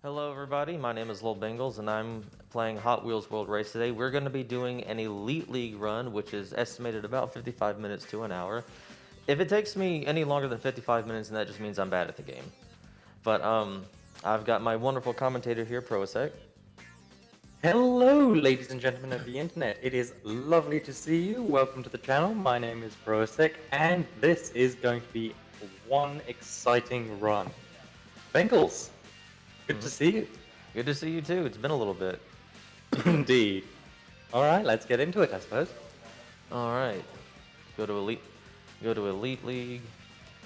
Hello everybody, my name is LolBengals and I'm playing Hot Wheels World Race today. We're going to be doing an Elite League run, which is estimated about 55 minutes to an hour. If it takes me any longer than 55 minutes, then that just means I'm bad at the game. But I've got my wonderful commentator here, Proasec. Hello, ladies and gentlemen of the internet. It is lovely to see you. Welcome to the channel. My name is Proasec, and this is going to be one exciting run. Bengals, good to see you. Good to see you too, it's been a little bit. Indeed. Alright, let's get into it, I suppose. Alright, go to Elite League,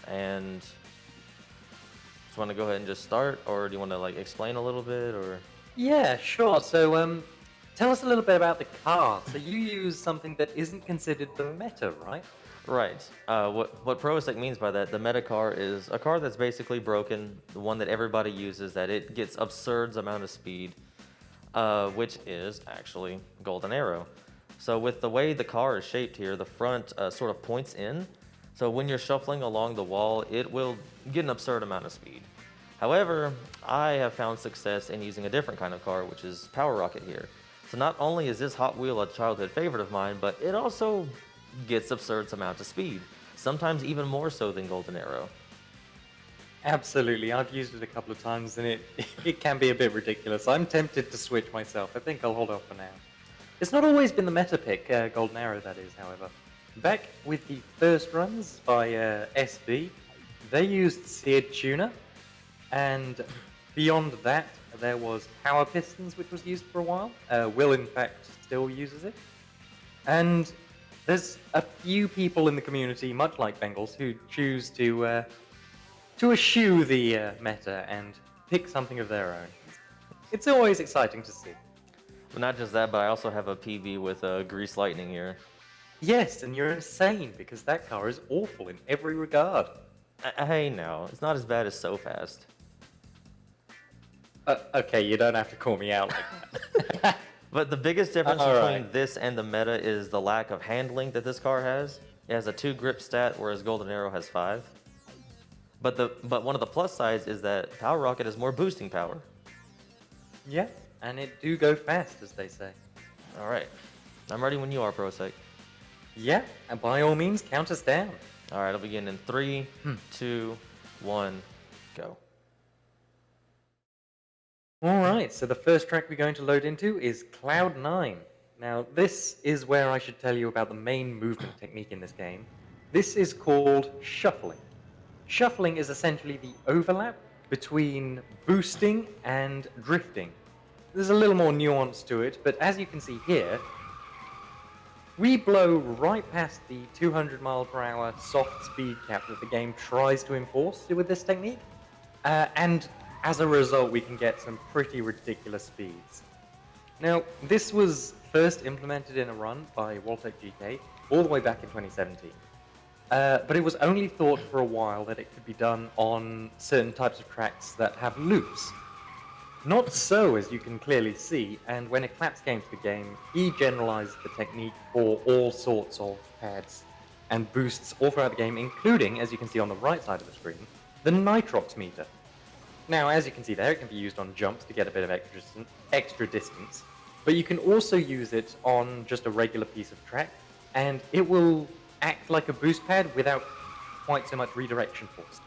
and just want to go ahead and just start, or do you want to like explain a little bit, or? Yeah, sure. So, tell us a little bit about the car. So you use something that isn't considered the meta, right? Right. What Proasec means by that, the meta car is a car that's basically broken, the one that everybody uses, that it gets absurd amount of speed, which is actually Golden Arrow. So with the way the car is shaped here, the front sort of points in, so when you're shuffling along the wall, it will get an absurd amount of speed. However, I have found success in using a different kind of car, which is Power Rocket here. So not only is this Hot Wheel a childhood favorite of mine, but it also gets absurd amounts of speed, sometimes even more so than Golden Arrow. Absolutely. I've used it a couple of times, and it can be a bit ridiculous. I'm tempted to switch myself. I think I'll hold off for now. It's not always been the meta pick, Golden Arrow that is, however. Back with the first runs by SB, they used Seared Tuner, and beyond that, there was Power Pistons, which was used for a while. Will, in fact, still uses it. And there's a few people in the community, much like Bengals, who choose to eschew the meta and pick something of their own. It's always exciting to see. But not just that, but I also have a PB with Grease Lightning here. Yes, and you're insane, because that car is awful in every regard. Hey, no, it's not as bad as So Fast. Okay, you don't have to call me out like that. But the biggest difference All between right. this and the meta is the lack of handling that this car has. It has a 2 grip stat, whereas Golden Arrow has 5. But one of the plus sides is that Power Rocket has more boosting power. Yeah, and it do go fast, as they say. All right, I'm ready when you are, Prosec. Yeah, and by all means, count us down. All right, I'll begin in 3, 2, 1, go. Alright, so the first track we're going to load into is Cloud 9. Now, this is where I should tell you about the main movement technique in this game. This is called shuffling. Shuffling is essentially the overlap between boosting and drifting. There's a little more nuance to it, but as you can see here, we blow right past the 200 mile per hour soft speed cap that the game tries to enforce with this technique, and as a result, we can get some pretty ridiculous speeds. Now, this was first implemented in a run by Waltech GK all the way back in 2017. But it was only thought for a while that it could be done on certain types of tracks that have loops. Not so, as you can clearly see, and when Eclipse came to the game, he generalized the technique for all sorts of pads and boosts all throughout the game, including, as you can see on the right side of the screen, the Nitrox meter. Now, as you can see there, it can be used on jumps to get a bit of extra distance, but you can also use it on just a regular piece of track, and it will act like a boost pad without quite so much redirection force.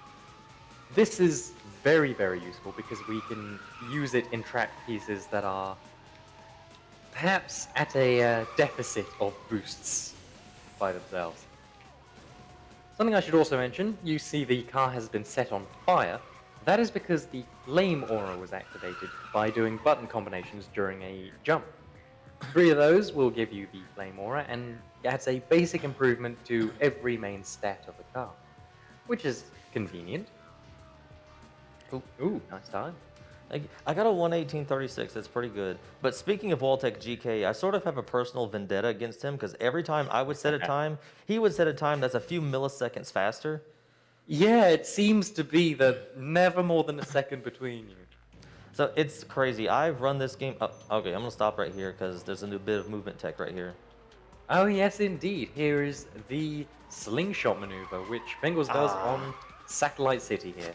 This is very, very useful because we can use it in track pieces that are perhaps at a deficit of boosts by themselves. Something I should also mention, you see the car has been set on fire. That is because the flame aura was activated by doing button combinations during a jump. 3 of those will give you the flame aura and adds a basic improvement to every main stat of the car, which is convenient. Ooh, nice time. I got a 118.36, that's pretty good. But speaking of Waltech GK, I sort of have a personal vendetta against him because every time I would set a time, he would set a time that's a few milliseconds faster. Yeah, it seems to be that never more than a second between you. So it's crazy. I've run this game. Oh, okay, I'm gonna stop right here because there's a new bit of movement tech right here. Oh yes, indeed. Here is the slingshot maneuver, which Bengals does on Satellite City here.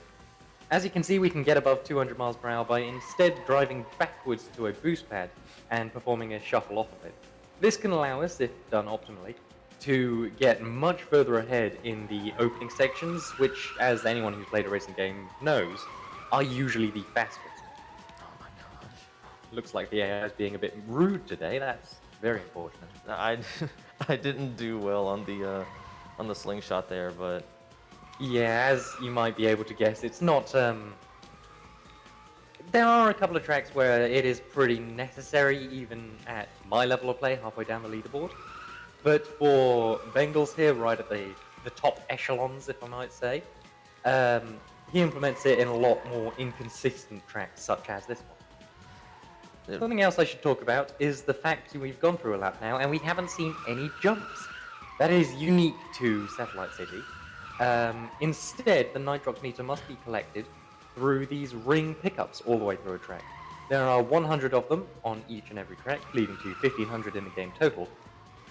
As you can see, we can get above 200 miles per hour by instead driving backwards to a boost pad and performing a shuffle off of it. This can allow us, if done optimally, to get much further ahead in the opening sections, which, as anyone who's played a racing game knows, are usually the fastest. Oh my gosh. Looks like the AI is being a bit rude today. That's very unfortunate. I, I didn't do well on the slingshot there, but Yeah, as you might be able to guess, it's not. There are a couple of tracks where it is pretty necessary, even at my level of play, halfway down the leaderboard. But for Bengals here, right at the top echelons, if I might say, he implements it in a lot more inconsistent tracks, such as this one. Something else I should talk about is the fact we've gone through a lap now, and we haven't seen any jumps. That is unique to Satellite City. Instead, the nitrox meter must be collected through these ring pickups all the way through a track. There are 100 of them on each and every track, leading to 1,500 in the game total.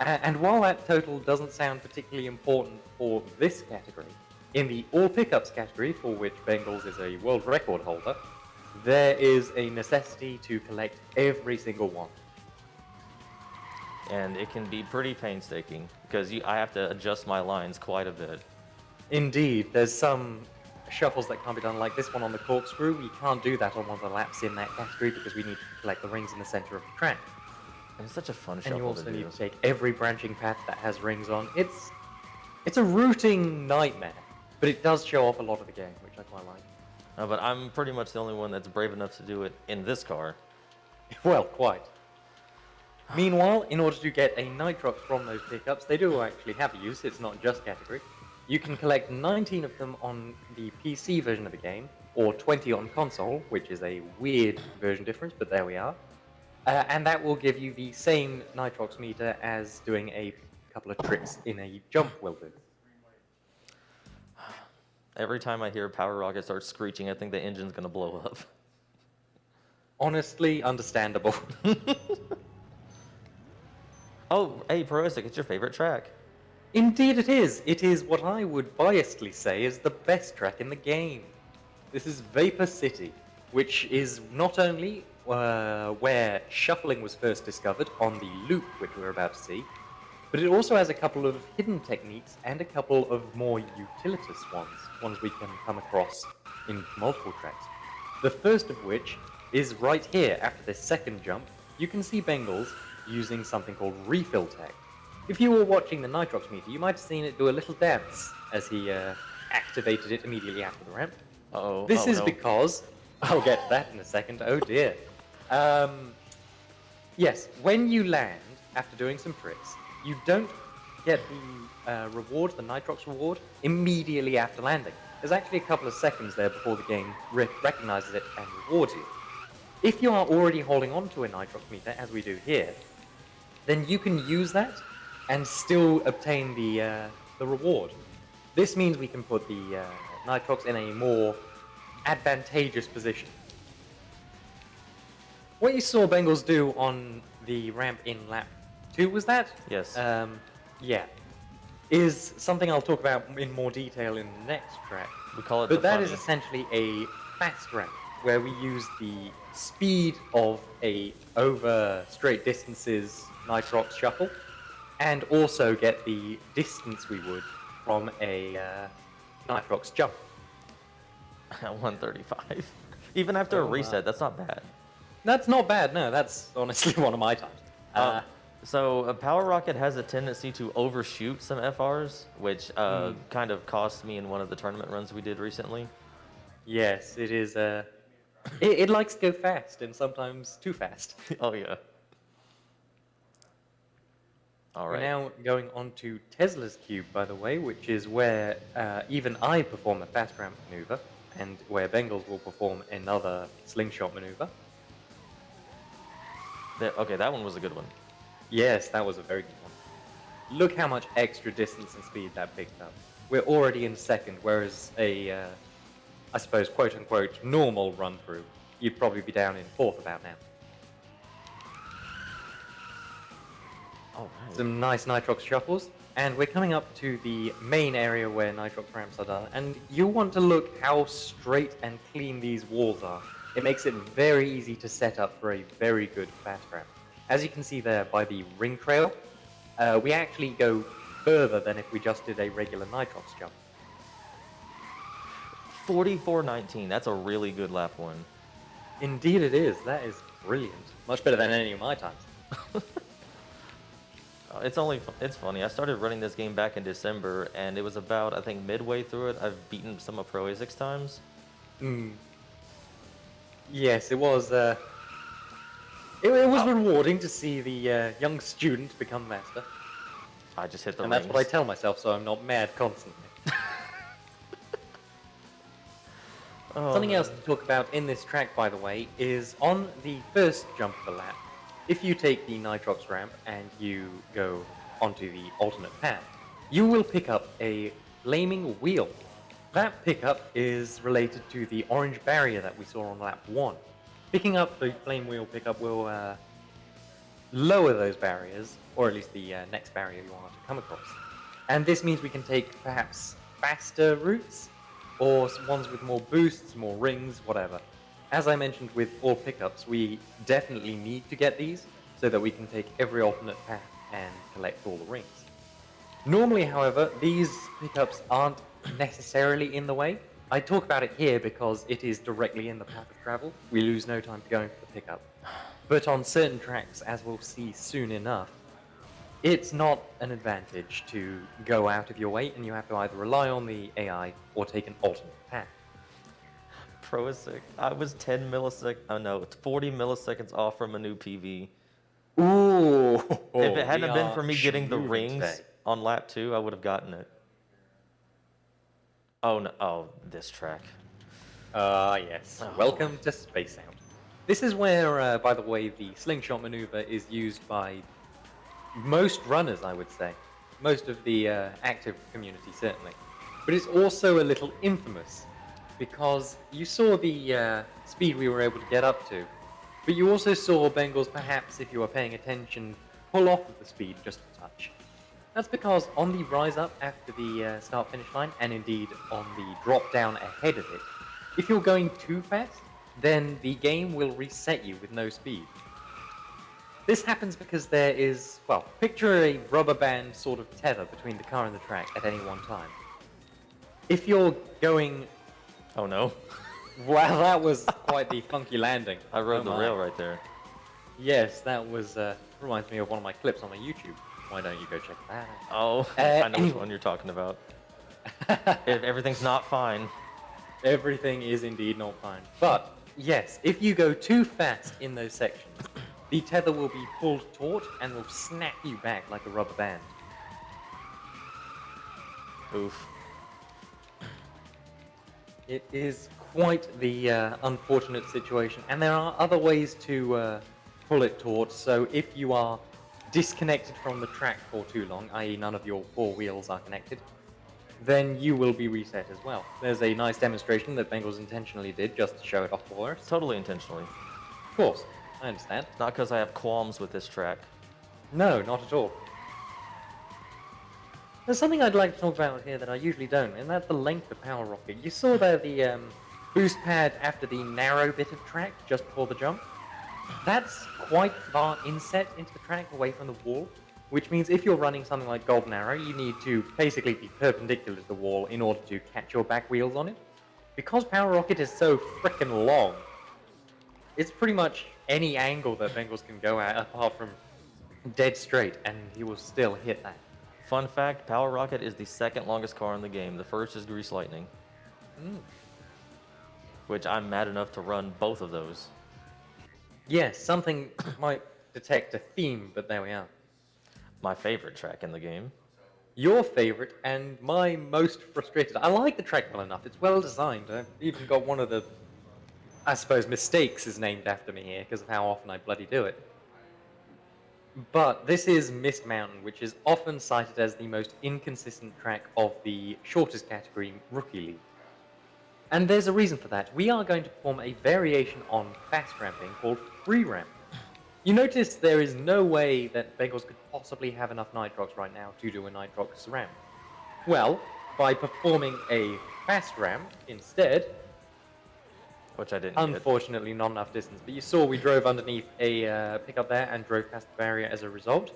And while that total doesn't sound particularly important for this category, in the all pickups category, for which Bengals is a world record holder, there is a necessity to collect every single one. and it can be pretty painstaking because I have to adjust my lines quite a bit. Indeed, there's some shuffles that can't be done, like this one on the corkscrew. We can't do that on one of the laps in that category because we need to collect the rings in the center of the track. And it's such a fun And shuffle you also to do. need to take every branching path that has rings on. It's a routing nightmare, but it does show off a lot of the game, which I quite like. But I'm pretty much the only one that's brave enough to do it in this car. Well, quite. Meanwhile, in order to get a nitrox from those pickups, they do actually have a use, it's not just category. You can collect 19 of them on the PC version of the game, or 20 on console, which is a weird version difference, but there we are. And that will give you the same nitrox meter as doing a couple of tricks in a jump will do. Every time I hear a power rocket start screeching, I think the engine's gonna blow up. Honestly, understandable. Oh, hey, Proistic, it's your favorite track. Indeed it is. It is what I would biasedly say is the best track in the game. This is Vapor City, which is not only where shuffling was first discovered on the loop, which we're about to see, but it also has a couple of hidden techniques and a couple of more utilitous ones we can come across in multiple tracks. The first of which is right here after this second jump. You can see Bengals using something called refill tech. If you were watching the nitrox meter, you might have seen it do a little dance as he activated it immediately after the ramp. Uh-oh. This Oh, is no. because I'll get to that in a second. Oh dear. Yes, when you land after doing some tricks, you don't get the reward, the nitrox reward, immediately after landing. There's actually a couple of seconds there before the game recognizes it and rewards you. If you are already holding on to a nitrox meter, as we do here, then you can use that and still obtain the reward. This means we can put the nitrox in a more advantageous position. What you saw Bengals do on the ramp in lap 2 was that? Yes. Yeah. Is something I'll talk about in more detail in the next track. We call it But the that funny. is essentially a fast ramp where we use the speed of a over straight distances nitrox shuffle and also get the distance we would from a nitrox jump. At 135. Even after a reset, that's not bad. That's not bad, no, that's honestly one of my times. So a power rocket has a tendency to overshoot some FRs, which kind of cost me in one of the tournament runs we did recently. Yes, it is. It likes to go fast and sometimes too fast. Oh yeah. All We're right. now going on to Tesla's cube, by the way, which is where even I perform a fast ramp maneuver, and where Bengals will perform another slingshot maneuver. Okay, that one was a good one. Yes, that was a very good one. Look how much extra distance and speed that picked up. We're already in second, whereas a, I suppose, quote-unquote, normal run-through, you'd probably be down in fourth about now. All right. Some nice nitrox shuffles, and we're coming up to the main area where nitrox ramps are done, and you want to look how straight and clean these walls are. It makes it very easy to set up for a very good fast ramp. As you can see there by the ring trail, we actually go further than if we just did a regular nitrox jump. 44.19. That's a really good lap one. Indeed it is. That is brilliant. Much better than any of my times. It's funny. I started running this game back in December, and it was about, I think, midway through it. I've beaten some of Pro A6 times. Yes, it was. It was rewarding to see the young student become master. I just hit the And rings. that's what I tell myself, so I'm not mad constantly. Oh, Something man. else to talk about in this track, by the way, is on the first jump of the lap, if you take the nitrox ramp and you go onto the alternate path, you will pick up a flaming wheel. That pickup is related to the orange barrier that we saw on lap 1. Picking up the flame wheel pickup will lower those barriers, or at least the next barrier you want to come across. And this means we can take perhaps faster routes, or ones with more boosts, more rings, whatever. As I mentioned with all pickups, we definitely need to get these so that we can take every alternate path and collect all the rings. Normally, however, these pickups aren't necessarily in the way. I talk about it here because it is directly in the path of travel. We lose no time going for the pickup. But on certain tracks, as we'll see soon enough, it's not an advantage to go out of your way, and you have to either rely on the AI or take an alternate path. Pro A6. I was 10 milliseconds. Oh no, it's 40 milliseconds off from a new PV. Ooh! If it hadn't have been for me we are getting the schmoovin' rings today. on lap 2, I would have gotten it. Oh no! Oh, this track. Yes. Oh. Welcome to Space Out. This is where, by the way, the slingshot maneuver is used by most runners, I would say. Most of the active community, certainly. But it's also a little infamous, because you saw the speed we were able to get up to, but you also saw Bengals, perhaps, if you were paying attention, pull off of the speed just a touch. That's because on the rise up after the start-finish line, and indeed on the drop down ahead of it, if you're going too fast, then the game will reset you with no speed. This happens because there is, well, picture a rubber band sort of tether between the car and the track at any one time. If you're going... Oh no! Wow, that was quite the funky landing. I rode Oh the my. rail right there. Yes, that was, reminds me of one of my clips on my YouTube. Why don't you go check that out? Oh, I know which anyway. one you're talking about. If everything's not fine. Everything is indeed not fine. But, yes, if you go too fast in those sections, the tether will be pulled taut and will snap you back like a rubber band. Oof. It is quite the unfortunate situation, and there are other ways to pull it taut, so if you are disconnected from the track for too long, i.e. none of your four wheels are connected, then you will be reset as well. There's a nice demonstration that Bengals intentionally did just to show it off for us. Totally intentionally. Of course, I understand. Not because I have qualms with this track. No, not at all. There's something I'd like to talk about here that I usually don't, and that's the length of Power Rocket. You saw there the boost pad after the narrow bit of track just before the jump. That's quite far inset into the track away from the wall, which means if you're running something like Golden Arrow, you need to basically be perpendicular to the wall in order to catch your back wheels on it. Because Power Rocket is so frickin' long, it's pretty much any angle that Bengals can go at apart from dead straight, and he will still hit that. Fun fact, Power Rocket is the second longest car in the game. The first is Grease Lightning. Which I'm mad enough to run both of those. Yes, something might detect a theme, but there we are. My favorite track in the game. Your favorite and my most frustrated. I like the track well enough. It's well designed. I've even got one of the, I suppose, mistakes is named after me here because of how often I bloody do it. But this is Mist Mountain, which is often cited as the most inconsistent track of the shortest category Rookie League. And there's a reason for that. We are going to perform a variation on fast ramping called free ramp. You notice there is no way that Bengals could possibly have enough Nitrox right now to do a Nitrox ramp. Well, by performing a fast ramp instead, Which I didn't get. unfortunately not enough distance, but you saw we drove underneath a pickup there and drove past the barrier as a result.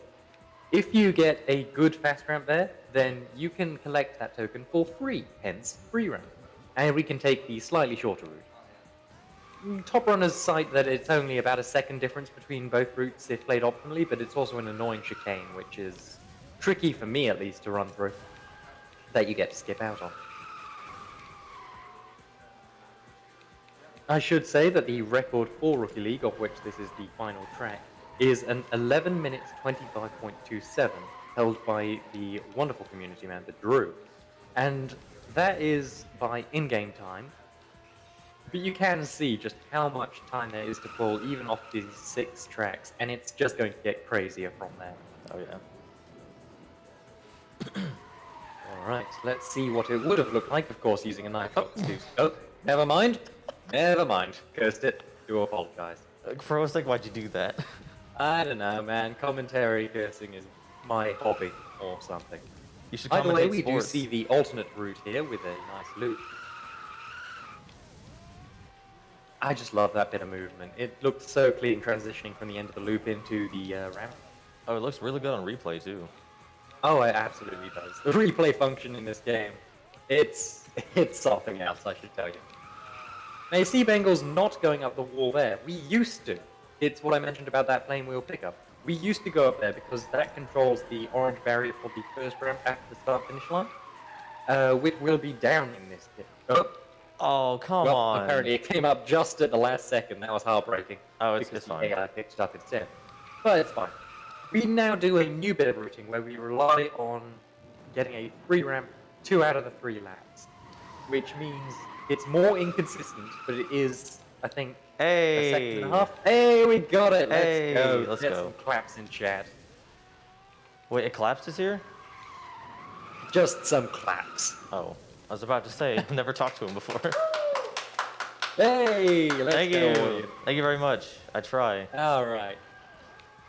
If you get a good fast ramp there, then you can collect that token for free, hence free ramp. And we can take the slightly shorter route. Top runners cite that it's only about a second difference between both routes if played optimally, but it's also an annoying chicane, which is tricky for me at least to run through, that you get to skip out on. I should say that the record for Rookie League, of which this is the final track, is an 11 minutes 25.27, held by the wonderful community member Drew. And that is by in-game time. But you can see just how much time there is to pull even off these 6 tracks, and it's just going to get crazier from there. Oh yeah. Alright, let's see what it would have looked like, of course, using a knife. Oh, never mind. Never mind. Cursed it. Do apologize. Fro's like, why'd you do that? I don't know, man. Commentary cursing is my hobby or something. You should By the way, commentate we sports. do see the alternate route here with a nice loop. I just love that bit of movement. It looked so clean transitioning from the end of the loop into the ramp. Oh, it looks really good on replay too. Oh, it absolutely does. The replay function in this game, it's something else, I should tell you. Now you see Bengals not going up the wall there. We used to. It's what I mentioned about that plane wheel pickup. We used to go up there because that controls the orange barrier for the first ramp after the start-finish line, which will be down in this kit. Oh, come Well, on. apparently it came up just at the last second. That was heartbreaking. Oh, it's because fine. the AI picked it up instead. But it's fine. We now do a new bit of routing where we rely on getting a free ramp 2 out of the 3 laps, which means it's more inconsistent, but it is, I think, a second Hey. and a half. Hey, we got it. Let's Hey, go. let's Get go. some claps in chat. Wait, it collapses here? Just some claps. Oh, I was about to say, I've never talked to him before. Hey, let's Thank go. you. Thank you very much. I try. All right.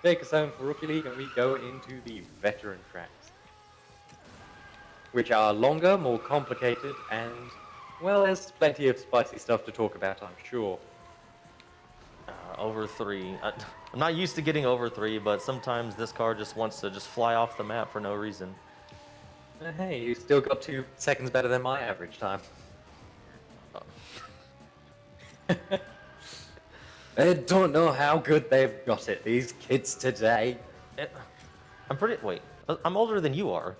Take us home for Rookie League, and we go into the veteran tracks, which are longer, more complicated, and, well, there's plenty of spicy stuff to talk about, I'm sure. Over 3. I'm not used to getting over 3, but sometimes this car just wants to just fly off the map for no reason. Hey, you still got 2 seconds better than my average time. I don't know how good they've got it, these kids today. I'm pretty. Wait, I'm older than you are.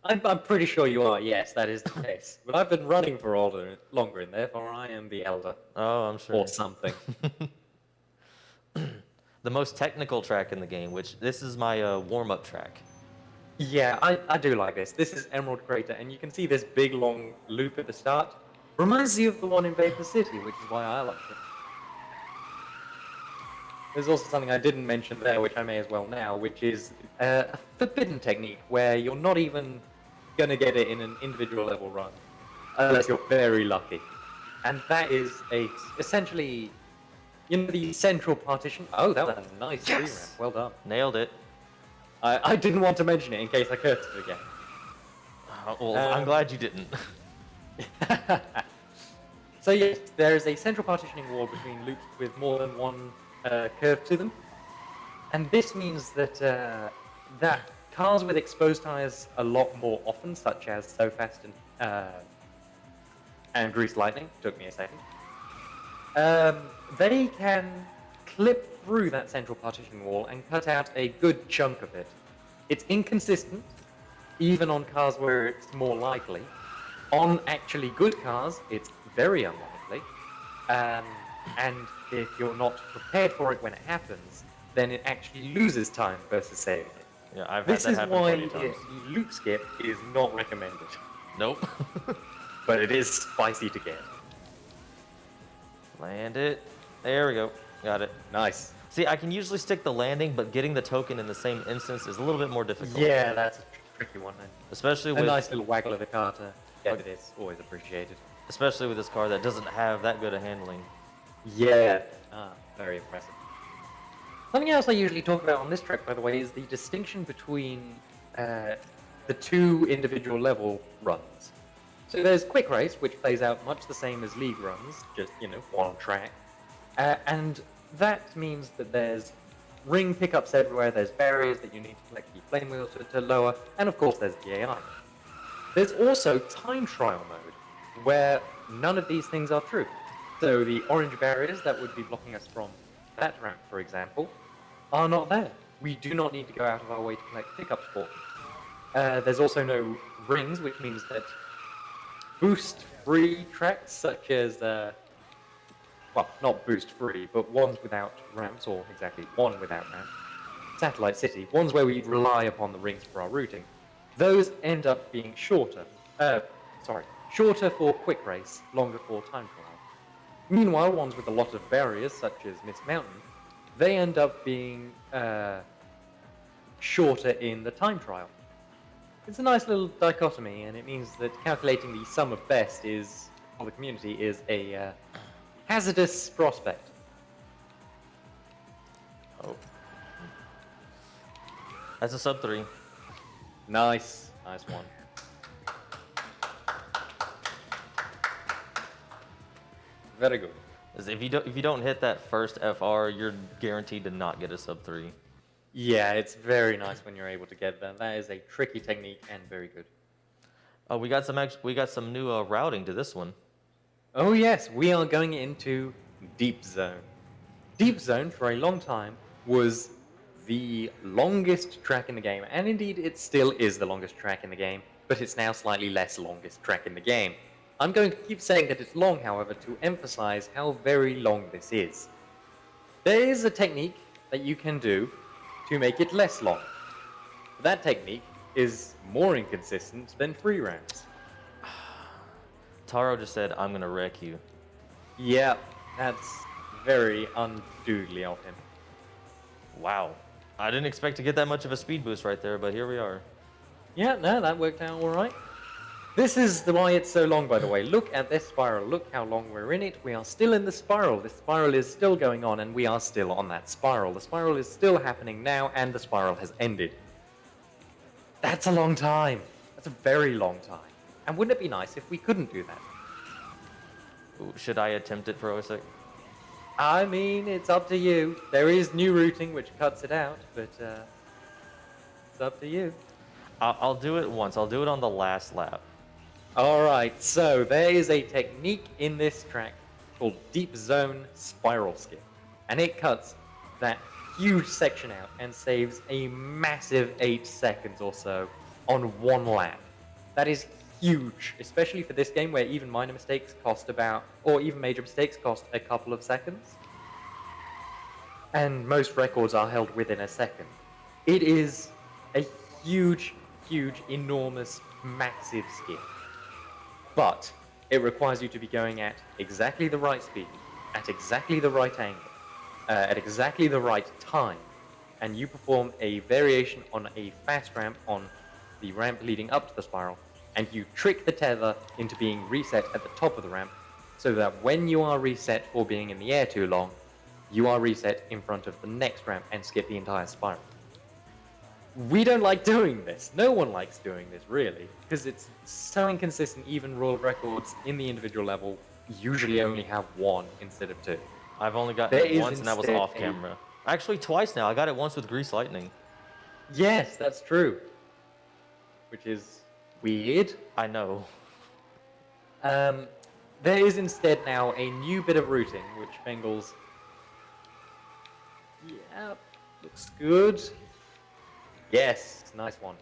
I'm pretty sure you are, yes, that is the case. But I've been running for longer, and therefore I am the elder. Oh, I'm sure. Or something. The most technical track in the game, which this is my warm-up track. Yeah, I do like this. This is Emerald Crater, and you can see this big long loop at the start. Reminds you of the one in Vapor City, which is why I like it. There's also something I didn't mention there, which I may as well now, which is a forbidden technique where you're not even going to get it in an individual level run, unless you're very lucky. And that is essentially, you know, the central partition. Oh, that was a nice free ramp. Well done. Nailed it. I didn't want to mention it in case I cursed it again. Well, I'm glad you didn't. So yes, there is a central partitioning wall between loops with more than one curve to them, and this means that that cars with exposed tires a lot more often, such as So Fast and Grease Lightning, took me a second, they can clip through that central partitioning wall and cut out a good chunk of it. It's inconsistent, even on cars where it's more likely. On actually good cars, it's very unlikely. And if you're not prepared for it when it happens, then it actually loses time versus saving it. Yeah, I've had This that is happen why plenty of times. loop skip is not recommended, Nope. but it is spicy to get. Land it. There we go. Got it. Nice. See, I can usually stick the landing, but getting the token in the same instance is a little bit more difficult. Yeah, that's a tricky one then. Especially A with nice little waggle of the car to get it is always appreciated. especially with this car that doesn't have that good of handling. Yeah. Very impressive. Something else I usually talk about on this track, by the way, is the distinction between uh, the two individual level runs. So there's Quick Race, which plays out much the same as League runs, just, one track. And that means that there's ring pickups everywhere, there's barriers that you need to collect the flame wheel to lower, and of course there's the AI. There's also time trial mode, where none of these things are true. So the orange barriers that would be blocking us from that ramp, for example, are not there. We do not need to go out of our way to collect pickups for them. There's also no rings, which means that boost-free tracks, such as, well, not boost-free, but ones without ramps, or exactly one without ramps, Satellite City, ones where we rely upon the rings for our routing, those end up being shorter. Shorter for Quick Race, longer for Time Trial. Meanwhile, ones with a lot of barriers, such as Mist Mountain, they end up being shorter in the Time Trial. It's a nice little dichotomy, and it means that calculating the sum of best is, for the community, is a hazardous prospect. Oh. That's a sub 3. Nice one. Very good. If you don't hit that first FR, you're guaranteed to not get a sub 3. Yeah, it's very nice when you're able to get that. That is a tricky technique and very good. We got some new routing to this one. Oh yes, we are going into Deep Zone. Deep Zone, for a long time, was the longest track in the game, and indeed it still is the longest track in the game, but it's now slightly less longest track in the game. I'm going to keep saying that it's long, however, to emphasize how very long this is. There is a technique that you can do to make it less long. That technique is more inconsistent than free rounds. Taro just said, "I'm gonna wreck you." Yeah, that's very unduly of him. Wow. I didn't expect to get that much of a speed boost right there, but here we are. Yeah, no, that worked out all right. This is why it's so long, by the way. Look at this spiral. Look how long we're in it. We are still in the spiral. The spiral is still going on, and we are still on that spiral. The spiral is still happening now, and the spiral has ended. That's a long time. That's a very long time. And wouldn't it be nice if we couldn't do that? Ooh, should I attempt it, Proisic? I mean, it's up to you. There is new routing, which cuts it out, but it's up to you. I'll do it once. I'll do it on the last lap. Alright, so there is a technique in this track called Deep Zone Spiral Skip. And it cuts that huge section out and saves a massive 8 seconds or so on one lap. That is huge, especially for this game where even minor mistakes cost or even major mistakes cost a couple of seconds. And most records are held within a second. It is a huge, enormous, massive skip. But it requires you to be going at exactly the right speed, at exactly the right angle, at exactly the right time, and you perform a variation on a fast ramp on the ramp leading up to the spiral, and you trick the tether into being reset at the top of the ramp, so that when you are reset for being in the air too long, you are reset in front of the next ramp and skip the entire spiral. We don't like doing this. No one likes doing this, really, because it's so inconsistent. Even world records in the individual level usually only have 1 instead of 2. I've only gotten it once, and that was off camera. Actually, twice now. I got it once with Grease Lightning. Yes, that's true. Which is weird. I know. There is instead now a new bit of routing, which Bengals... Yeah, looks good. Yes, nice one.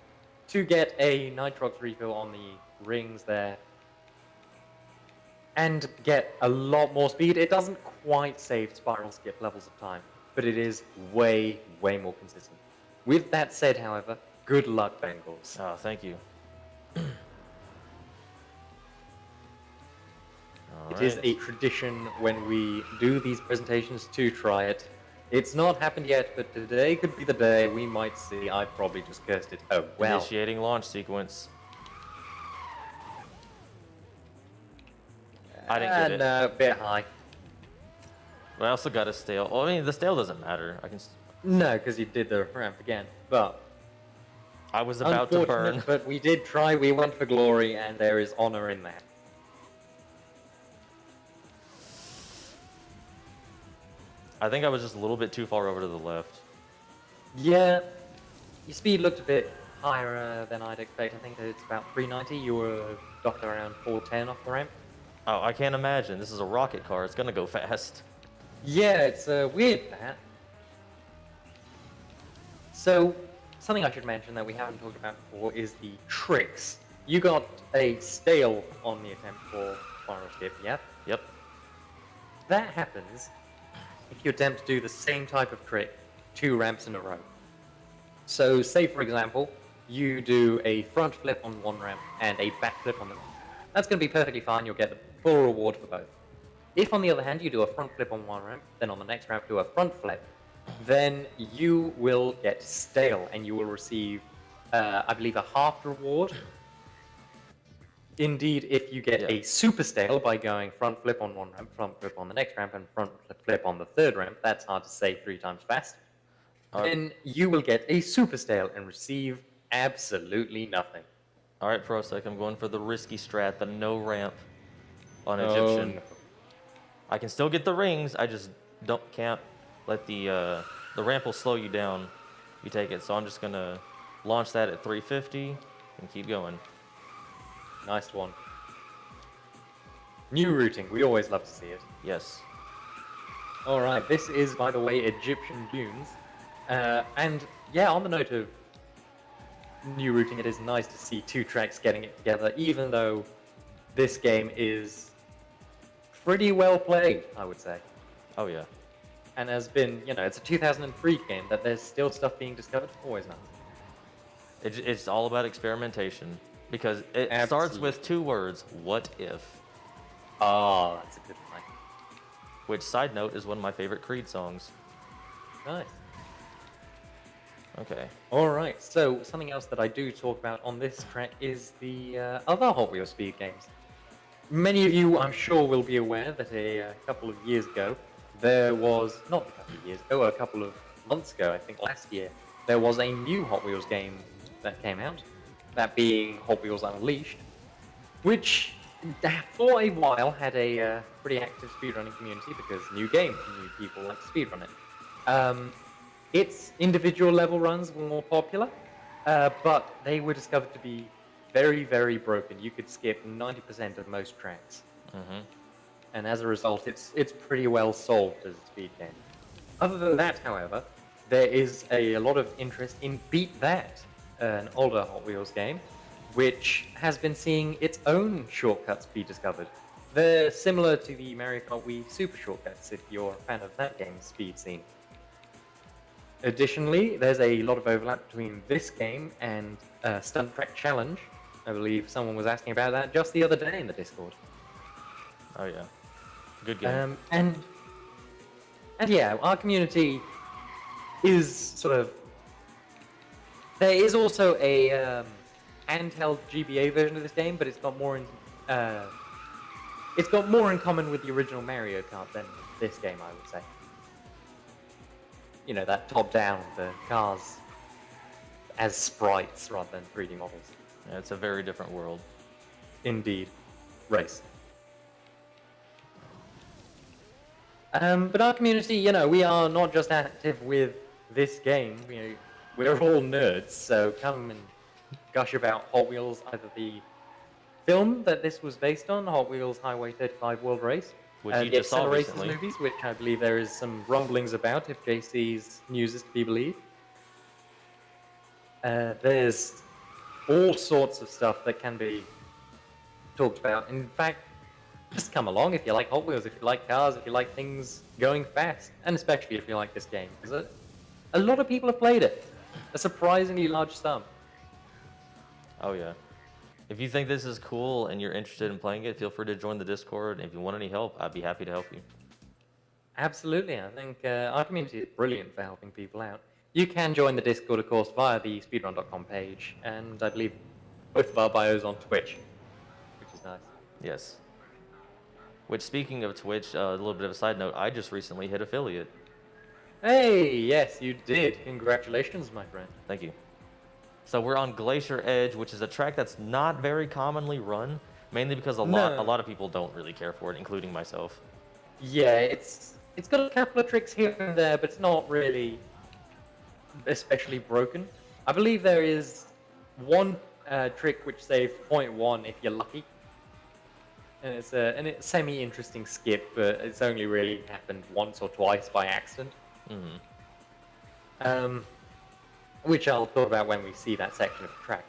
To get a Nitrox refill on the rings there and get a lot more speed. It doesn't quite save spiral skip levels of time, but it is way more consistent. With that said, however, good luck, Bengals. Oh, thank you. It is a tradition when we do these presentations to try it. It's not happened yet, but today could be the day we might see. I probably just cursed it. Oh, well. Initiating launch sequence. I didn't get it. No, a bit high. But I also got a stale. Well, I mean, the stale doesn't matter. No, because you did the ramp again. But I was about to burn. unfortunate, but we did try. We went for glory, and there is honor in that. I think I was just a little bit too far over to the left. Yeah, your speed looked a bit higher than I'd expect. I think it's about 390. You were docked around 410 off the ramp. Oh, I can't imagine. This is a rocket car. It's gonna go fast. Yeah, it's weird that. So, something I should mention that we haven't talked about before is the tricks. You got a stale on the attempt for final skip, yeah? Yep. That happens if you attempt to do the same type of trick 2 ramps in a row. So, say for example, you do a front flip on one ramp and a back flip on the other. That's going to be perfectly fine. You'll get the full reward for both. If, on the other hand, you do a front flip on one ramp, then on the next ramp do a front flip, then you will get stale and you will receive, I believe, a half reward. Indeed, if you get a super stale by going front flip on one ramp, front flip on the next ramp, and front flip on the third ramp, that's hard to say 3 times fast, then you will get a super stale and receive absolutely nothing. All right, Prosec, I'm going for the risky strat, the no ramp on Egyptian. No. I can still get the rings. I just can't let the ramp will slow you down. You take it, so I'm just gonna launch that at 350 and keep going. Nice one. New routing, we always love to see it. Yes. Alright, this is, by the way, Egyptian Dunes. And yeah, on the note of new routing, it is nice to see 2 tracks getting it together, even though this game is pretty well played, I would say. Oh, yeah. And has been, it's a 2003 game, that there's still stuff being discovered, always nice. It's all about experimentation, because it starts with 2 words, what if? Oh, that's a good one. Which, side note, is one of my favorite Creed songs. Nice. Okay. Alright, so something else that I do talk about on this track is the other Hot Wheels Speed games. Many of you, I'm sure, will be aware that a couple of years ago, there was, not a couple of years ago, a couple of months ago, I think last year, there was a new Hot Wheels game that came out, that being Hot Wheels Unleashed, which for a while had a pretty active speedrunning community because new game, new people like to speedrun it. Its individual level runs were more popular, but they were discovered to be very, very broken. You could skip 90% of most tracks. Mm-hmm. And as a result, it's pretty well solved as a speed game. Other than that, however, there is a lot of interest in Beat That, an older Hot Wheels game, which has been seeing its own shortcuts be discovered. They're similar to the Mario Kart Wii Super Shortcuts, if you're a fan of that game's speed scene. Additionally, there's a lot of overlap between this game and Stunt Track Challenge. I believe someone was asking about that just the other day in the Discord. Oh, yeah. Good game. And yeah, our community is sort of... There is also a handheld GBA version of this game, but it's got more in common with the original Mario Kart than this game, I would say. That top-down, the cars as sprites rather than 3D models. Yeah, it's a very different world. Indeed. Race. But our community, we are not just active with this game. We're all nerds, so come and gush about Hot Wheels, either the film that this was based on, Hot Wheels Highway 35 World Race, Which you just saw recently. movies, which I believe there is some rumblings about, if JC's news is to be believed. There's all sorts of stuff that can be talked about. In fact, just come along if you like Hot Wheels, if you like cars, if you like things going fast, and especially if you like this game, because a lot of people have played it. A surprisingly large sum. Oh, yeah. If you think this is cool and you're interested in playing it, feel free to join the Discord. And if you want any help, I'd be happy to help you. Absolutely. I think our community is brilliant for helping people out. You can join the Discord, of course, via the speedrun.com page, and I believe both of our bios on Twitch, which is nice. Yes. Which, speaking of Twitch, a little bit of a side note, I just recently hit affiliate. Hey, yes, you did. Congratulations, my friend. Thank you. So we're on Glacier Edge, which is a track that's not very commonly run, mainly because a No. lot of people don't really care for it, including myself. Yeah, it's got a couple of tricks here and there, but it's not really especially broken. I believe there is one trick which saves .1 if you're lucky, and it's a semi-interesting skip, but it's only really happened once or twice by accident. Which I'll talk about when we see that section of the track.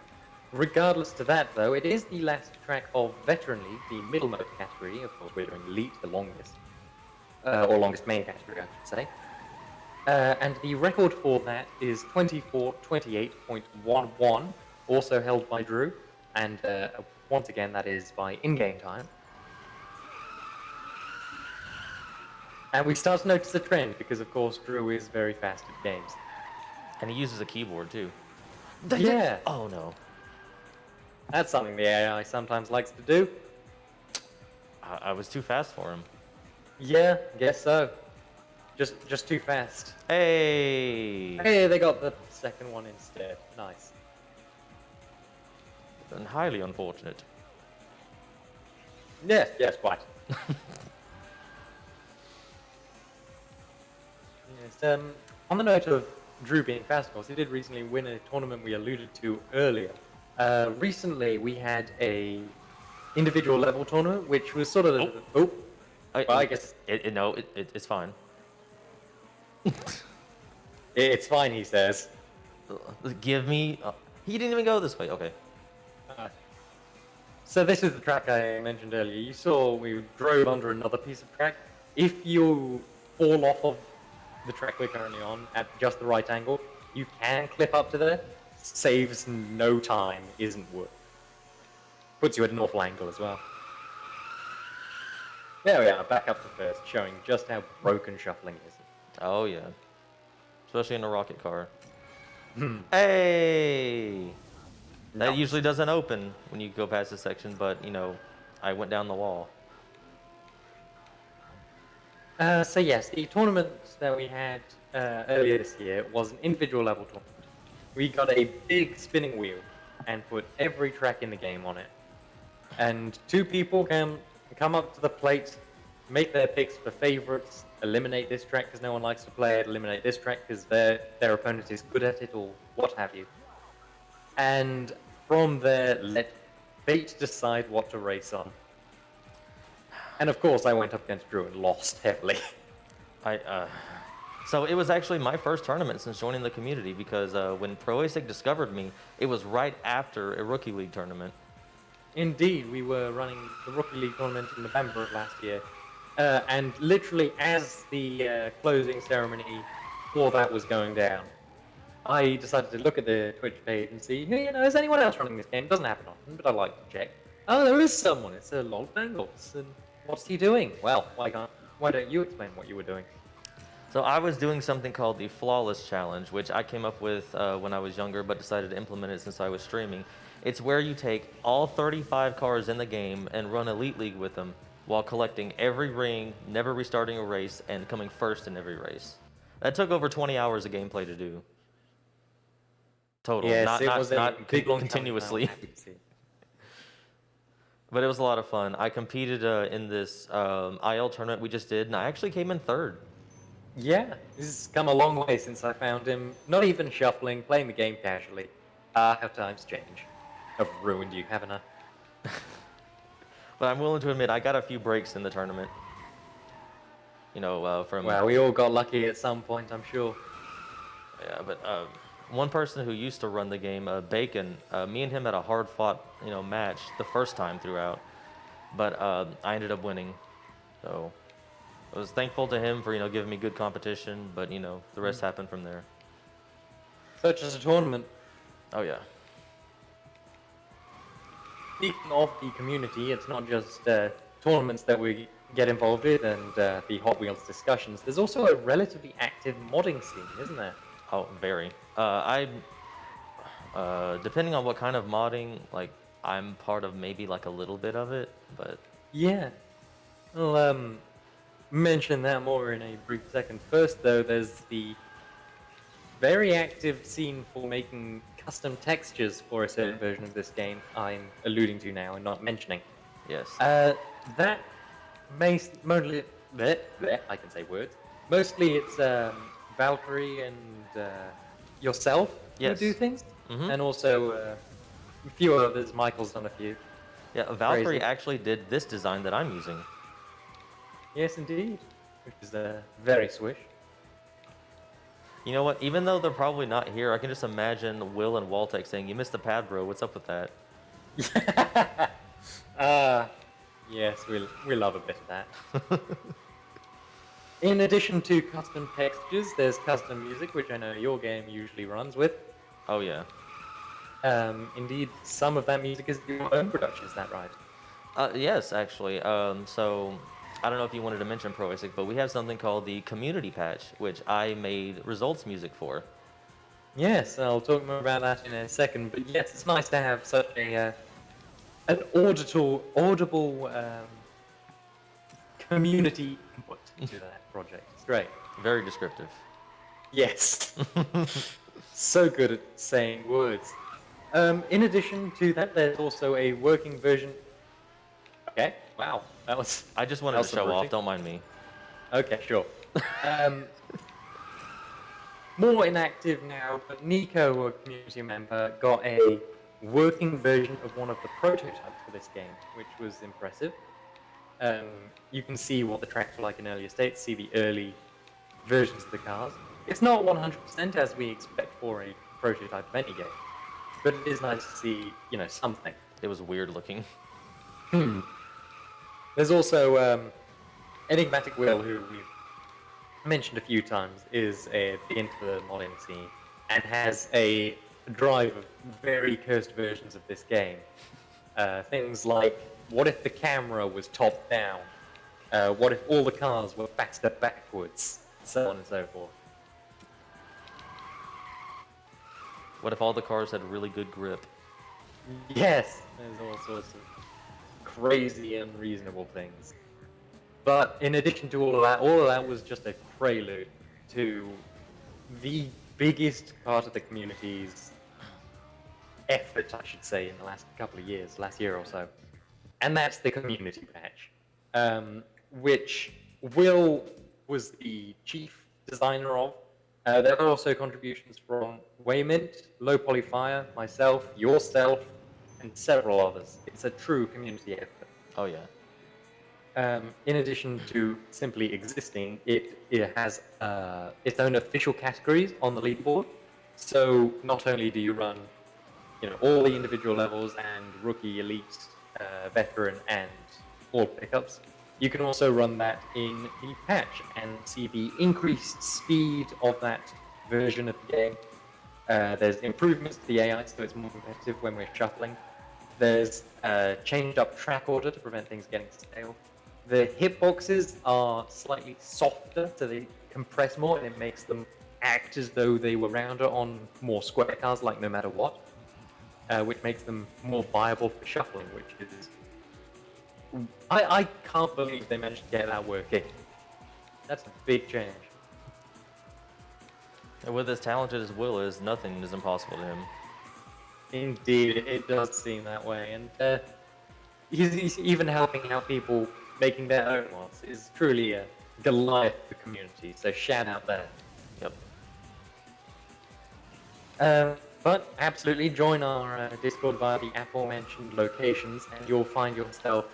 Regardless to that, though, it is the last track of Veteran League, the middlemost category. Of course, we're doing Elite, the longest. Or longest main category, I should say. And the record for that is 24:28.11, also held by Drew. And once again, that is by in-game time. And we start to notice a trend, because of course Drew is very fast at games. And he uses a keyboard, too. Yeah. Oh, no. That's something the AI sometimes likes to do. I was too fast for him. Yeah, guess so. Just too fast. Hey! Hey, they got the second one instead. Nice. And highly unfortunate. Yes, quite. Yes, on the note of Drew being fast, of course, he did recently win a tournament we alluded to earlier. Recently, we had a individual level tournament, which was sort of I guess it's fine. it's fine, he says. Give me. He didn't even go this way. Okay. So this is the track I mentioned earlier. You saw we drove under another piece of track. If you fall off of the track we're currently on at just the right angle, you can clip up to there. Saves no time, isn't work. Puts you at an awful angle as well. There we are, back up to first, showing just how broken shuffling is. Oh yeah, especially in a rocket car. Hey, that usually doesn't open when you go past this section, but you know, I went down the wall. So yes, the tournament that we had earlier this year was an individual level tournament. We got a big spinning wheel and put every track in the game on it. And two people can come up to the plate, make their picks for favorites, eliminate this track because no one likes to play it, eliminate this track because their opponent is good at it, or what have you. And from there, let fate decide what to race on. And of course, I went up against Drew and lost heavily. So it was actually my first tournament since joining the community, because when ProAsic discovered me, it was right after a Rookie League tournament. Indeed, we were running the Rookie League tournament in November of last year. And literally as the closing ceremony for that was going down, I decided to look at the Twitch page and see, hey, is anyone else running this game? It doesn't happen often, but I like to check. Oh, there is someone. It's a LolBengals. And what's he doing? Well, why don't you explain what you were doing? So I was doing something called the Flawless Challenge, which I came up with when I was younger, but decided to implement it since I was streaming. It's where you take all 35 cars in the game and run Elite League with them while collecting every ring, never restarting a race, and coming first in every race. That took over 20 hours of gameplay to do. Total, Yes, not continuously. But it was a lot of fun. I competed in this IL tournament we just did, and I actually came in third. Yeah, this has come a long way since I found him. Not even shuffling, playing the game casually. How times change. I've ruined you, haven't I? But I'm willing to admit, I got a few breaks in the tournament. You know, from... Well, we all got lucky at some point, I'm sure. Yeah, but one person who used to run the game, Bacon, me and him had a hard-fought, match the first time throughout. But I ended up winning. So I was thankful to him for, giving me good competition. But, the rest happened from there. Such as a tournament. Oh, yeah. Speaking of the community, it's not just tournaments that we get involved in and the Hot Wheels discussions. There's also a relatively active modding scene, isn't there? Oh, very. Depending on what kind of modding, I'm part of maybe a little bit of it, but... Yeah. I'll mention that more in a brief second. First, though, there's the very active scene for making custom textures for a certain version of this game I'm alluding to now and not mentioning. Yes. That mostly, I can say words. Mostly it's Valkyrie and yourself who Yes. do things, Mhm. and also a few others. Michael's done a few. Yeah, Valkyrie Crazy. actually did this design that I'm using. Yes, indeed, which is very swish. You know what? Even though they're probably not here, I can just imagine Will and Waltek saying, "You missed the pad, bro. What's up with that?" Yes, we love a bit of that. In addition to custom textures, there's custom music, which I know your game usually runs with. Oh yeah. Indeed, some of that music is your own production, is that right? Yes, actually. So I don't know if you wanted to mention Proisic, but we have something called the community patch, which I made results music for. Yes, I'll talk more about that in a second, but yes, it's nice to have such an audible community input to that project. It's great. Very descriptive. Yes. So good at saying words. In addition to that, there's also a working version. Okay, wow, that was. I just wanted to show off. Don't mind me. Okay, sure. More inactive now, but Nico, a community member, got a working version of one of the prototypes for this game, which was impressive. You can see what the tracks were like in earlier states, see the early versions of the cars. It's not 100% as we expect for a prototype of any game, but it is nice to see, something. It was weird looking. There's also Enigmatic Will, who we've mentioned a few times, is big into the modding scene and has a drive of very cursed versions of this game. Things like, what if the camera was top down? What if all the cars were faster backwards? So on and so forth. What if all the cars had really good grip? Yes, there's all sorts of crazy, unreasonable things. But in addition to all of that was just a prelude to the biggest part of the community's effort, I should say, in the last couple of years, last year or so. And that's the community patch, which Will was the chief designer of. There are also contributions from Waymint, Low Poly Fire, myself, yourself, and several others. It's a true community effort. Oh yeah. In addition to simply existing, it has its own official categories on the leaderboard. So not only do you run, all the individual levels and rookie, elite, veteran, and all pickups, you can also run that in the patch and see the increased speed of that version of the game. There's improvements to the AI, so it's more competitive when we're shuffling. There's changed up track order to prevent things getting stale. The hitboxes are slightly softer, so they compress more, and it makes them act as though they were rounder on more square cars, like No Matter What, which makes them more viable for shuffling, which is... I can't believe they managed to get that working. That's a big change. And with as talented as Will is, nothing is impossible to him. Indeed, it does seem that way, and he's even helping out people making their own ones. It's truly a Goliath of the community, so shout out there. Yep. But absolutely join our Discord via the aforementioned locations, and you'll find yourself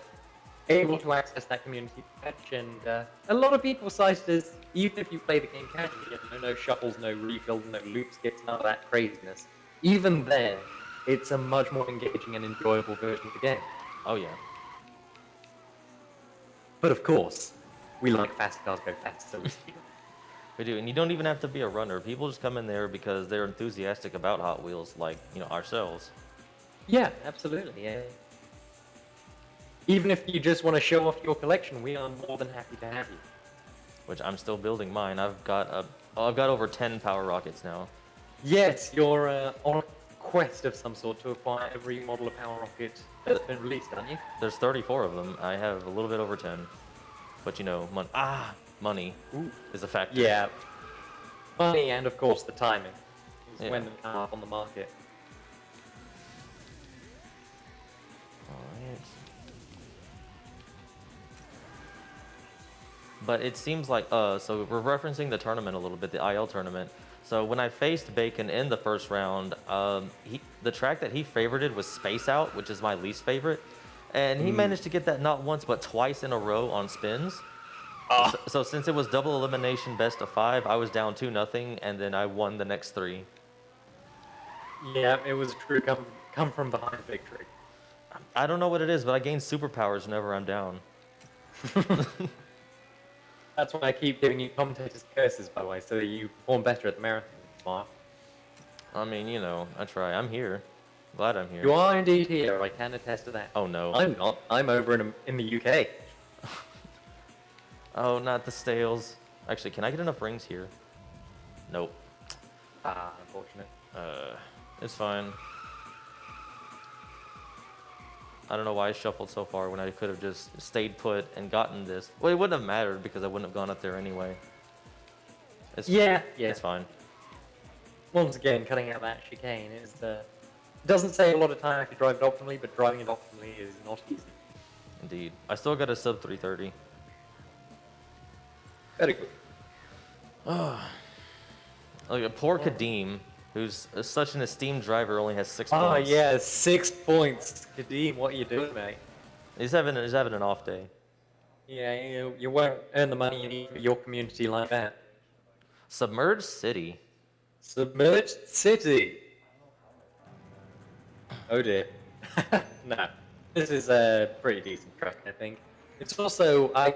able to access that community patch. And a lot of people cite it as, even if you play the game casually, no shuffles, no refills, no loop skips, none of that craziness, even then, it's a much more engaging and enjoyable version of the game. Oh yeah. But of course, we like fast cars go fast, so we speed. We do, and you don't even have to be a runner. People just come in there because they're enthusiastic about Hot Wheels, like, ourselves. Yeah, absolutely, yeah. Even if you just want to show off your collection, we are more than happy to have you. Which I'm still building mine. I've got over 10 power rockets now. Yes, you're on a quest of some sort to acquire every model of Power Rocket that's been released, aren't you? There's 34 of them. I have a little bit over 10. But you know, money Ooh. is a factor. Yeah. Money and, of course, the timing. Is Yeah. when they come up on the market. Alright. But it seems like, so we're referencing the tournament a little bit, the IL tournament. So when I faced Bacon in the first round, the track that he favorited was Space Out, which is my least favorite. And he managed to get that not once, but twice in a row on spins. So since it was double elimination best of 5, I was down 2-0, and then I won the next 3. Yeah, it was a true come from behind victory. I don't know what it is, but I gain superpowers whenever I'm down. That's why I keep giving you commentators' curses, by the way, so that you perform better at the marathon tomorrow. I mean, you know, I try. I'm here. Glad I'm here. You are indeed here, I can attest to that. Oh, no. I'm not. I'm over in the UK. Oh, not the stales. Actually, can I get enough rings here? Nope. Unfortunate. It's fine. I don't know why I shuffled so far when I could have just stayed put and gotten this. Well, it wouldn't have mattered because I wouldn't have gone up there anyway. Yeah. It's fine. Once again, cutting out that chicane is doesn't save a lot of time if you drive it optimally, but driving it optimally is not easy. Indeed. I still got a sub 330. Very good. Like, poor Kadeem, who's such an esteemed driver, only has 6 Oh points. yeah, 6 points. Kadeem, what are you doing, mate? He's having an off day. Yeah, you won't earn the money you need for your community like that. Submerged City. Submerged City. Oh dear. No, this is a pretty decent track, I think. It's also, I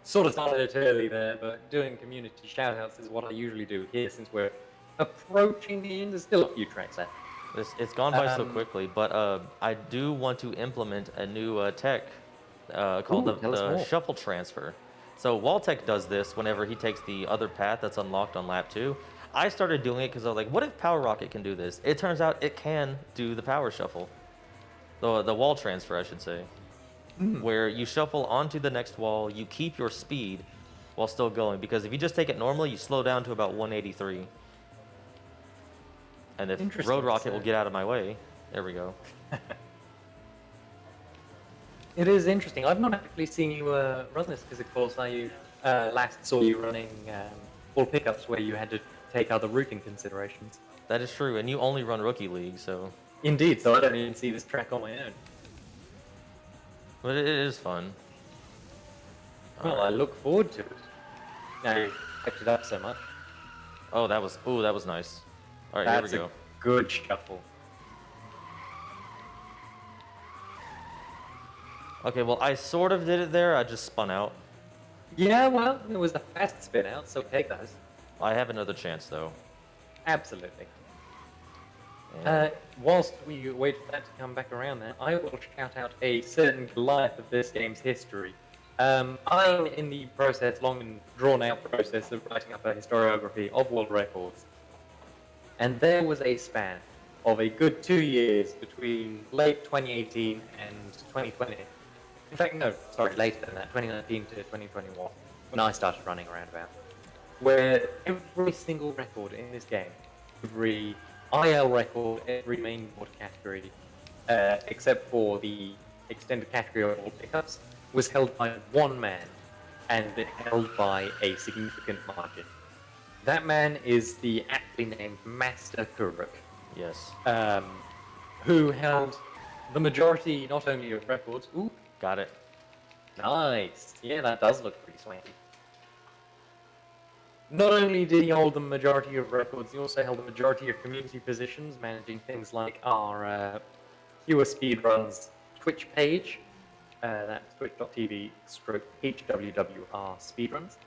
sort of started it early there, but doing community shoutouts is what I usually do here since we're approaching the end. There's still a few tracks left. It's gone by so quickly, but I do want to implement a new tech called tell us the more. shuffle transfer. So Waltech does this whenever he takes the other path that's unlocked on lap 2. I started doing it because I was like, what if Power Rocket can do this? It turns out it can do the power shuffle. The wall transfer, I should say. Where you shuffle onto the next wall, you keep your speed while still going. Because if you just take it normally, you slow down to about 183. And if Interesting, Road Rocket so- will get out of my way, there we go. It is interesting. I've not actually seen you run this because, of course, I last saw you running full pickups where you had to take other routing considerations. That is true, and you only run Rookie League, so... Indeed, so I don't even see this track on my own. But it is fun. Well, I look forward to it. Now you've kept it up so much. Oh, that was nice. All right, That's here we a go. good shuffle. Okay, well, I sort of did it there. I just spun out. Yeah, well, it was a fast spin out, so take those. I have another chance, though. Absolutely. And- Whilst we wait for that to come back around there, I will shout out a certain Goliath of this game's history. I'm in the long and drawn out process of writing up a historiography of world records. And there was a span of a good 2 years between late 2018 and 2020. In fact, no, sorry, later than that, 2019 to 2021, when I started running around about, where every single record in this game, every IL record, every main board category, except for the extended category of all pickups, was held by one man, and it held by a significant margin. That man is the aptly named Master Kuruk, Yes. who held the majority not only of records. Ooh, Got it. nice. Yeah, that does look pretty swanky. Not only did he hold the majority of records, he also held the majority of community positions, managing things like our Pure Speedruns Twitch page. That's twitch.tv/HWWR Speedruns,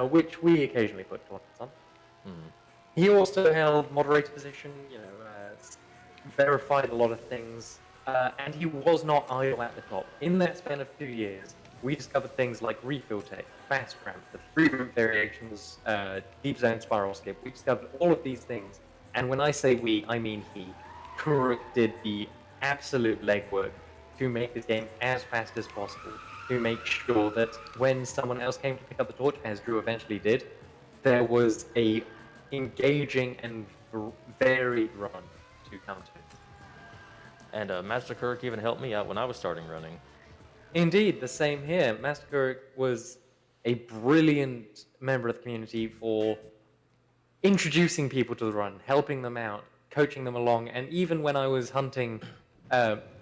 which we occasionally put tournaments on. He also held moderator position, verified a lot of things, and he was not idle at the top. In that span of 2 years, we discovered things like refill tech, fast ramp, the free route variations, deep zone spiral skip. We discovered all of these things, and when I say we, I mean he. Kuruk did the absolute legwork to make this game as fast as possible. to make sure that when someone else came to pick up the torch, as Drew eventually did, there was a engaging and varied run to come to. And Master Kirk even helped me out when I was starting running. Indeed, the same here. Master Kirk was a brilliant member of the community for introducing people to the run, helping them out, coaching them along, and even when I was hunting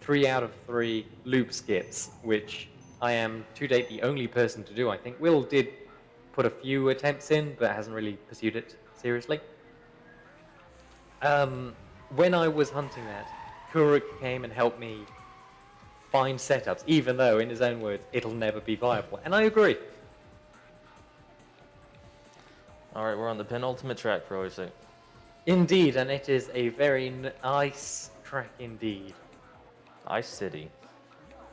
3 out of 3 loop skips, which I am to date the only person to do, I think. Will did put a few attempts in, but hasn't really pursued it seriously. When I was hunting that, Kurik came and helped me find setups, even though, in his own words, it'll never be viable. And I agree. Alright, we're on the penultimate track, Proisic. Indeed, and it is a very nice track indeed. Ice City.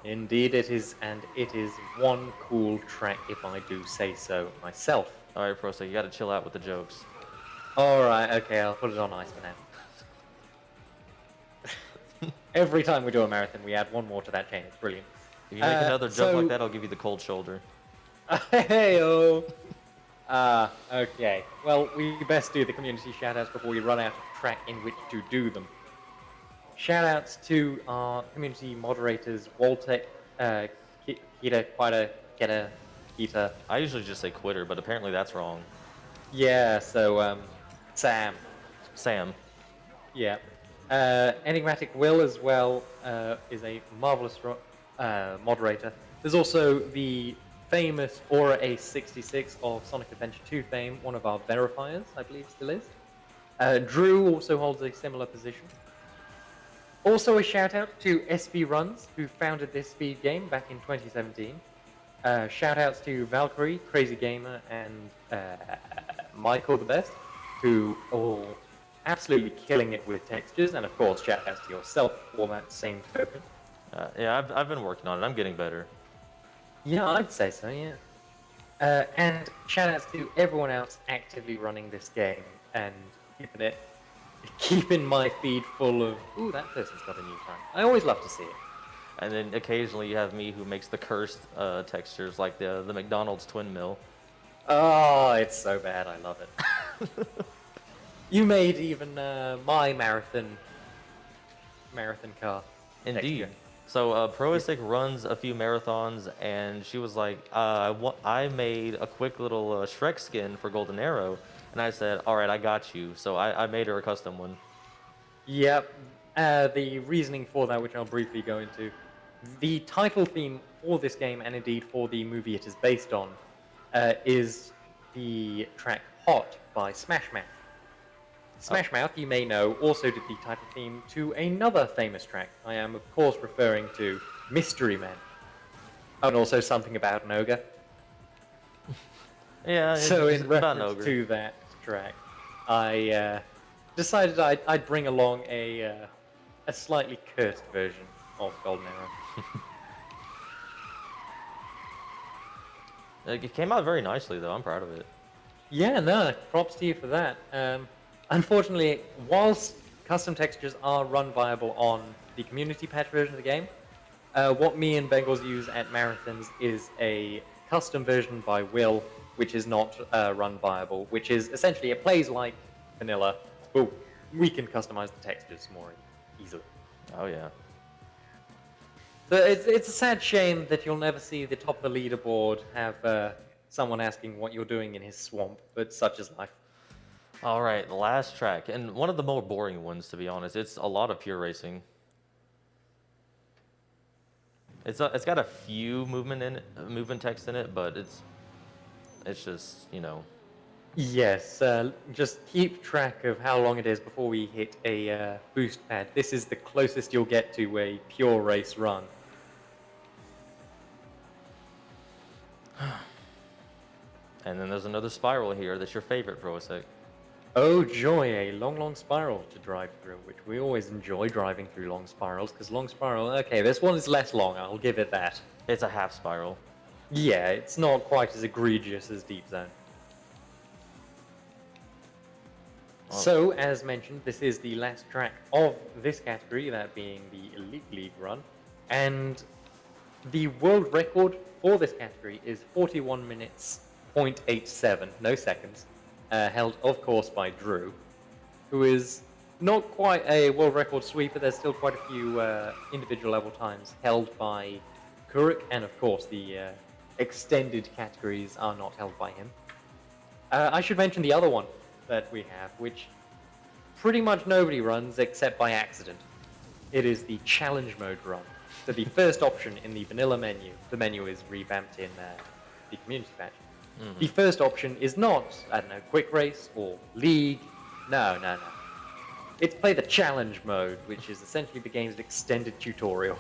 Indeed it is, and it is one cool track if I do say so myself. Alright, Proisic, you gotta chill out with the jokes. Alright, okay, I'll put it on ice for now. Every time we do a marathon, we add one more to that chain. It's brilliant. If you make another joke like that, I'll give you the cold shoulder. Hey-oh! Okay. Well, we best do the community shoutouts before we run out of track in which to do them. Shoutouts to our community moderators, Waltek, Kita, Quita, Keta, Kita. I usually just say quitter, but apparently that's wrong. Yeah, so, Sam. Sam. Yeah. Enigmatic Will as well is a marvelous moderator. There's also the famous Aura A66 of Sonic Adventure 2 fame, one of our verifiers, I believe still is. Drew also holds a similar position. Also a shout out to SV Runs, who founded this speed game back in 2017. Shout outs to Valkyrie, Crazy Gamer, and Michael the Best, who all absolutely killing it with textures, and of course shout outs to yourself for that same token. Yeah, I've been working on it. I'm getting better. Yeah, I'd say so, yeah. And shoutouts to everyone else actively running this game and keeping my feed full of, ooh, that person's got a new track. I always love to see it. And then occasionally you have me who makes the cursed textures, like the McDonald's twin mill. Oh, it's so bad. I love it. You made even my marathon car. Indeed. texture. So Proisic runs a few marathons, and she was like, I made a quick little Shrek skin for Golden Arrow. And I said, all right, I got you. So I made her a custom one. Yep. The reasoning for that, which I'll briefly go into. The title theme for this game, and indeed for the movie it is based on, is the track Hot by Smash Mouth. Smash Mouth, you may know, also did the title theme to another famous track. I am, of course, referring to Mystery Man. And also something about an ogre. Yeah, So it's in about an reference ogre. to that track, I decided I'd bring along a slightly cursed version of Golden Arrow. It came out very nicely, though. I'm proud of it. Yeah, no, props to you for that. Unfortunately, whilst custom textures are run viable on the community patch version of the game, what me and Bengals use at marathons is a custom version by Will, which is not run viable, which is essentially, it plays like vanilla, but we can customize the textures more easily. Oh, yeah. So it's a sad shame that you'll never see the top of the leaderboard have someone asking what you're doing in his swamp, but such is life. All right, the last track, and one of the more boring ones, to be honest. It's a lot of pure racing. It's got a few movement text in it, but it's just, you know. Yes, just keep track of how long it is before we hit a boost pad. This is the closest you'll get to a pure race run. And then there's another spiral here that's your favorite, Proisic. Oh joy, a long, long spiral to drive through, which we always enjoy driving through long spirals, because long spiral, okay, this one is less long, I'll give it that. It's a half spiral. Yeah, it's not quite as egregious as Deep Zone. Oh. So, as mentioned, this is the last track of this category, that being the Elite League run, and The world record for this category is 41 minutes, 0.87, no seconds, held, of course, by Drew, who is not quite a world record sweeper. There's still quite a few individual level times held by Kuruk, and of course the extended categories are not held by him. I should mention the other one that we have, which pretty much nobody runs except by accident. It is the challenge mode run. So the first option in the vanilla menu, the menu is revamped in the community patch. Mm-hmm. The first option is not, I don't know, quick race or league. No. It's play the challenge mode, which is essentially the game's extended tutorial.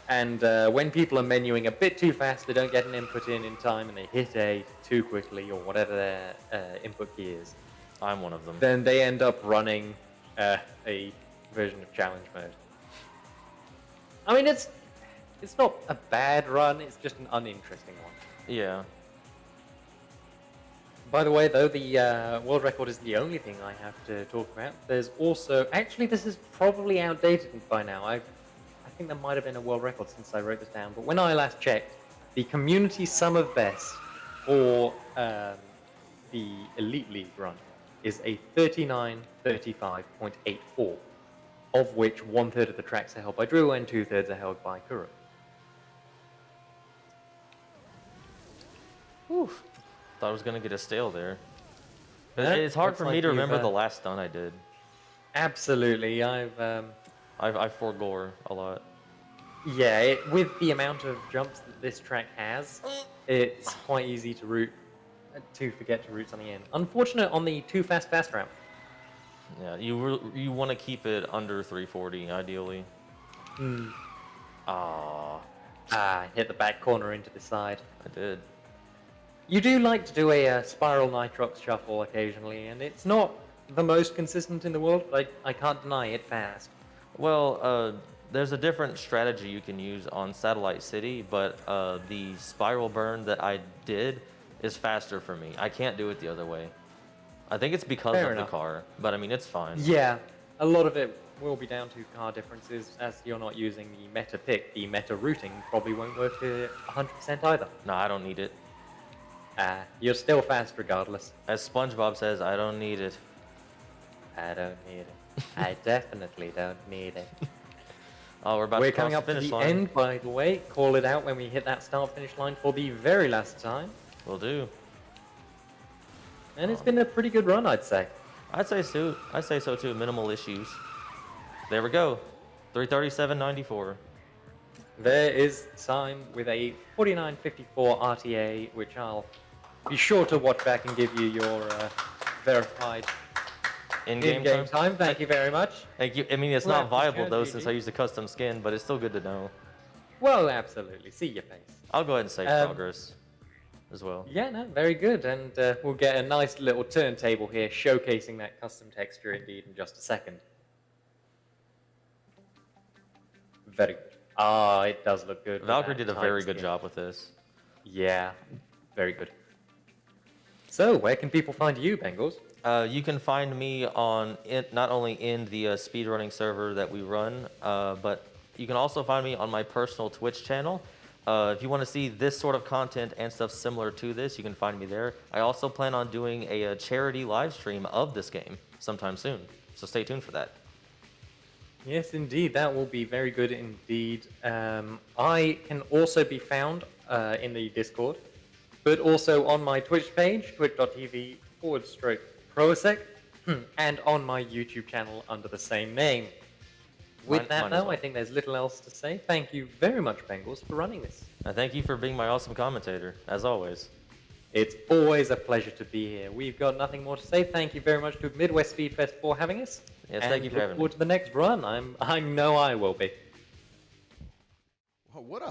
And when people are menuing a bit too fast, they don't get an input in time, and they hit A too quickly, or whatever their input key is. I'm one of them. Then they end up running a version of challenge mode. I mean, it's not a bad run, it's just an uninteresting one. Yeah. By the way, though, the world record is the only thing I have to talk about. There's also... Actually, this is probably outdated by now. I think there might have been a world record since I wrote this down. But when I last checked, the community sum of best for the Elite League run is a 39:35.84, of which 1/3 of the tracks are held by Drew and 2/3 are held by Kuro. Whew. Thought I was gonna get a stale there. But it's hard for me to remember the last stun I did. Absolutely, I forgore a lot. Yeah, with the amount of jumps that this track has, it's quite easy to forget to route something in. Unfortunate on the too fast ramp. Yeah, you want to keep it under 340 ideally. Hit the back corner into the side. I did. You do like to do a spiral nitrox shuffle occasionally, and it's not the most consistent in the world, but I can't deny it fast. Well, there's a different strategy you can use on Satellite City, but the spiral burn that I did is faster for me. I can't do it the other way. I think it's because of the car, but I mean, it's fine. Yeah, a lot of it will be down to car differences, as you're not using the meta pick. The meta routing probably won't work to 100% either. No, I don't need it. You're still fast regardless. As SpongeBob says, I don't need it. I don't need it. I definitely don't need it. Oh, we're coming up to the end, by the way. Call it out when we hit that start-finish line for the very last time. Will do. And it's been a pretty good run, I'd say. I'd say so. I say so too. Minimal issues. There we go. 337.94. There is time with a 49.54 RTA, which I'll be sure to watch back and give you your verified in-game time. Thank you very much. Thank you. I mean, it's not viable though, since I used a custom skin, but it's still good to know. Well, absolutely. See your face. I'll go ahead and save progress as well. Yeah, no, very good. And we'll get a nice little turntable here showcasing that custom texture indeed in just a second. Very good. Ah, it does look good. Valkyrie did a very good job with this. Yeah, very good. So, where can people find you, Bengals? You can find me on not only in the speedrunning server that we run, but you can also find me on my personal Twitch channel. If you want to see this sort of content and stuff similar to this, you can find me there. I also plan on doing a charity live stream of this game sometime soon, so stay tuned for that. Yes, indeed. That will be very good indeed. I can also be found in the Discord, but also on my Twitch page, twitch.tv/Proasec, and on my YouTube channel under the same name. With that, though, I think there's little else to say. Thank you very much, Bengals, for running this. Thank you for being my awesome commentator, as always. It's always a pleasure to be here. We've got nothing more to say. Thank you very much to Midwest Speed Fest for having us. Yes, thank you for having me. Look forward to the next run. I know I will be. What up?